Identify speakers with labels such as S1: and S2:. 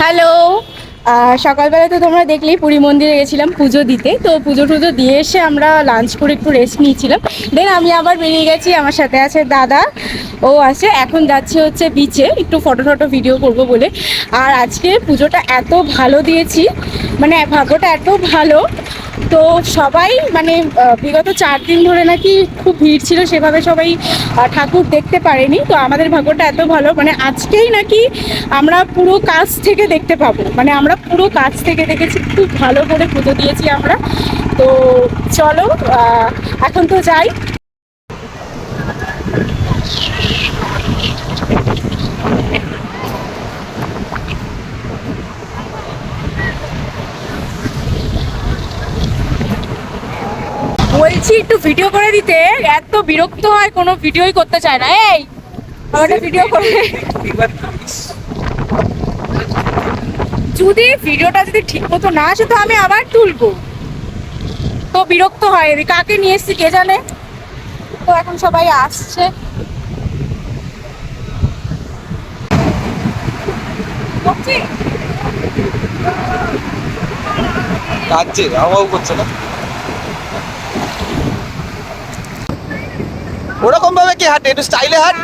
S1: Hello. সকালবেলা তো তোমরা দেখলেই পুরী মন্দিরে গেছিলাম পুজো দিতে। তো পুজো টুজো দিয়ে এসে আমরা লাঞ্চ করে একটু রেস্ট নিয়েছিলাম। দেন আমি আবার বেরিয়ে গেছি, আমার সাথে আছে দাদা, ও আছে। এখন যাচ্ছি হচ্ছে বিচে একটু ফটো টটো ভিডিও করবো বলে। আর আজকে পুজোটা এত ভালো দিয়েছি, মানে ভাগ্যটা এত ভালো। তো সবাই মানে বিগত 4 দিন ধরে নাকি খুব ভিড় ছিল, সেভাবে সবাই ঠাকুর দেখতে পারেনি। তো আমাদের ভাগ্যটা এত ভালো, মানে আজকেই নাকি আমরা পুরো কাছ থেকে দেখতে পাবো, মানে আমরা পুরো কাছ থেকে দেখেছি, খুব ভালো করে পুজো দিয়েছি আমরা। তো চলো এখন তো যাই। বলছি একটু ভিডিও করে দিতে, এত বিরক্ত হয়, কোনো ভিডিওই করতে চায় না। এই আমাদের ভিডিও করে, যদি ভিডিওটা যদি ঠিক মতো না আসে তো আমি আবার তুলবো। তো বিরক্ত হয়, কাকে নিয়ে এসছি কে জানে। তো এখন সবাই আসছে।
S2: কাজে আমাও করছে না ওরকম ভাবে কি হাঁটে, একটু স্টাইলে হাঁট।